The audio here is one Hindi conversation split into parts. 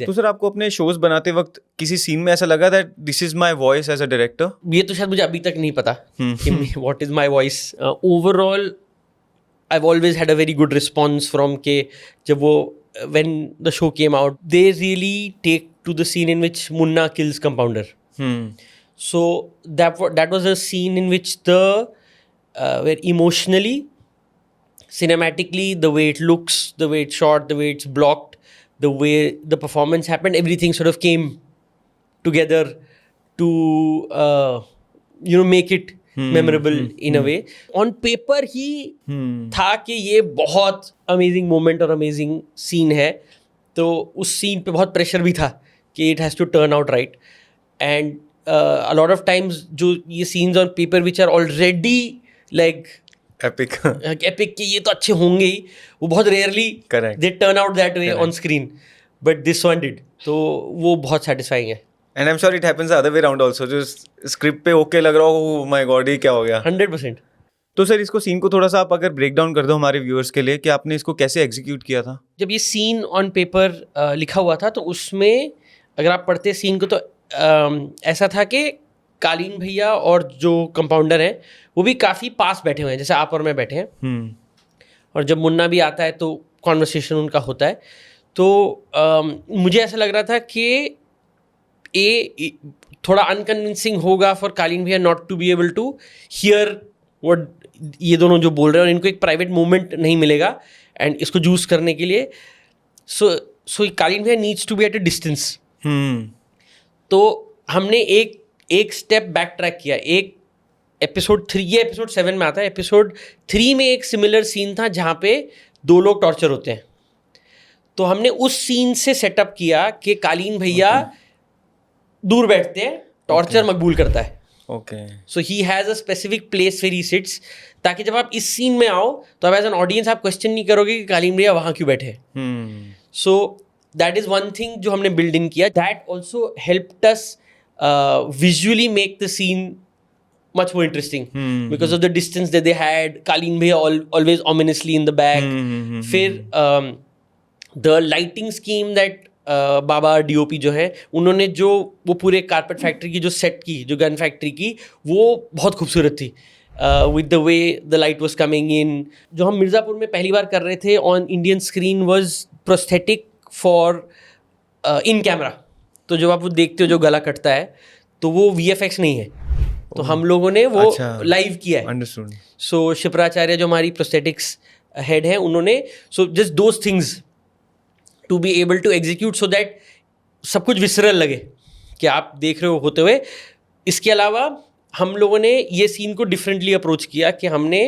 है। तो सर आपको अपने शोज बनाते वक्त किसी सीन में ऐसा लगा that this is my voice as a director? ये तो शायद मुझे अभी तक नहीं पता कि what is my voice. Overall I have always had a very good response from के जब वो when the show came out, they really take to the scene in which Munna kills Compounder. So that was a scene in which where emotionally, cinematically, the way it looks, the way it's shot, the way it's blocked, the way the performance happened, everything sort of came together to make it memorable in a way. On paper ही था कि ये बहुत अमेजिंग मोमेंट और अमेजिंग सीन है, तो उस सीन पे बहुत प्रेशर भी था कि it has to turn out right. And a lot of times जो ये scenes on paper which are already like epic कि ये तो अच्छे होंगे ही, वो बहुत rarely they turn out that way on screen, but this one did, तो वो बहुत सेटिस्फाइंग है. And I am sure it happens the other way around also, जो स्क्रिप्ट पे ओके लग रहा हो, ओह माय गॉड ये क्या हो गया. 100%. तो सर इसको सीन को थोड़ा सा आप अगर ब्रेक डाउन कर दो हमारे व्यूअर्स के लिए कि आपने इसको कैसे एग्जीक्यूट किया था. जब ये सीन ऑन पेपर लिखा हुआ था तो उसमें अगर आप पढ़ते सीन को तो ऐसा था कि कालीन भैया और जो कंपाउंडर हैं वो भी काफ़ी पास बैठे हुए हैं, जैसे आप और मैं बैठे हैं. और जब मुन्ना भी आता है तो कॉन्वर्सेशन उनका होता है. तो मुझे ऐसा लग रहा था कि थोड़ा अनकन्विंसिंग होगा for Kaleen Bhaiya not to be able to hear what ये दोनों जो बोल रहे हैं, और इनको एक प्राइवेट मोमेंट नहीं मिलेगा एंड इसको जूस करने के लिए. So Kaleen Bhaiya needs to be at a distance. तो हमने एक स्टेप बैक ट्रैक किया. एक एपिसोड 3, ये एपिसोड 7 में आता है. एपिसोड 3 में एक सिमिलर सीन था जहाँ पे 2 लोग टॉर्चर होते हैं. तो हमने उस सीन से सेटअप किया कि कालीन भैया दूर बैठते हैं, टॉर्चर मकबूल करता है. So he has a specific place where he sits, ताकि जब आप इस सीन में आओ तो अब एज एन ऑडियंस आप क्वेश्चन नहीं करोगे कि कालीन भैया वहाँ क्यों बैठे. So that is one thing जो हमने बिल्ड इन किया. That also helped us visually make the scene much more interesting because of the distance that they had. Kaleen bhaiya always ominously in the back. फिर the lighting scheme that Baba DOP जो है उन्होंने जो वो पूरे कारपेट फैक्ट्री की जो सेट की, जो गन फैक्ट्री की, वो बहुत खूबसूरत थी. with the way the light was coming in. जो हम मिर्ज़ापुर में पहली बार कर रहे थे on Indian screen was prosthetic for in camera. तो जब आप वो देखते हो जो गला कटता है तो वो VFX नहीं है, तो हम लोगों ने वो लाइव किया है. अंडरस्टूड. सो शिप्राचार्य जो हमारी प्रोस्थेटिक्स हेड है उन्होंने so just those things to be able to execute so that सब कुछ विसरल लगे कि आप देख रहे हो होते हुए. इसके अलावा हम लोगों ने ये सीन को डिफरेंटली अप्रोच किया कि हमने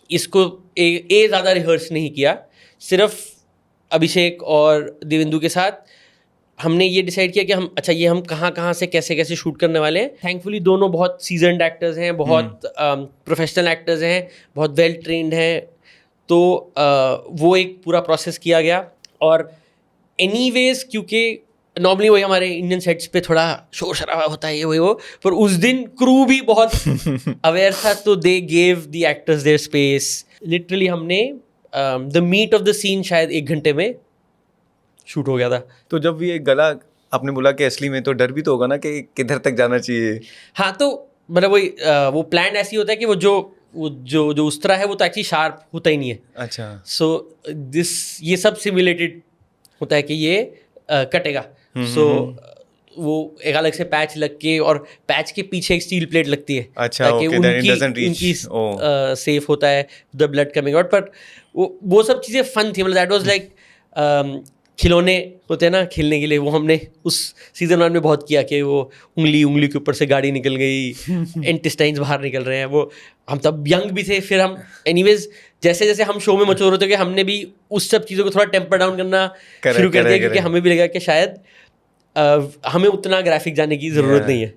इसको ज़्यादा रिहर्स नहीं किया. सिर्फ अभिषेक और देवेंदु के साथ हमने ये डिसाइड किया कि हम कहाँ से कैसे शूट करने वाले हैं. थैंकफुली दोनों बहुत सीजन्ड एक्टर्स हैं, बहुत प्रोफेशनल एक्टर्स हैं, बहुत वेल ट्रेंड हैं. तो वो एक पूरा प्रोसेस किया गया. और एनीवेज क्योंकि नॉर्मली वही हमारे इंडियन सेट्स पे थोड़ा शोर शराबा होता है, ये वो, पर उस दिन क्रू भी बहुत अवेयर था, तो they gave the actors their space. Literally हमने the meat of the scene शायद 1 घंटे में शूट हो गया था. तो जब ये गला आपने बोला कि असली में, तो डर भी तो होगा ना कि किधर तक जाना चाहिए. हाँ, तो मतलब वो प्लान ऐसी होता है कि वो जो उस तरह है वो तो एक्चुअली शार्प होता ही नहीं है. अच्छा. सो ये सब सिमुलेटेड होता है कि ये कटेगा. सो वो एक अलग से पैच लग के, और पैच के पीछे एक स्टील प्लेट लगती है. अच्छा, ताकि उनकी सेफ होता है द ब्लड कमिंग आउट. पर वो सब चीज़ें फन थी. मतलब दैट वाज लाइक खिलौने होते हैं ना खेलने के लिए, वो हमने उस सीजन 1 में बहुत किया कि वो उंगली के ऊपर से गाड़ी निकल गई, इंटेस्टाइन्स बाहर निकल रहे हैं. वो हम तब यंग भी थे. फिर हम एनीवेज जैसे जैसे हम शो में मचोर होते कि हमने भी उस सब चीज़ों को थोड़ा टेम्पर डाउन करना शुरू कर दिया, क्योंकि हमें भी लगा कि शायद हमें उतना ग्राफिक जाने की ज़रूरत नहीं है.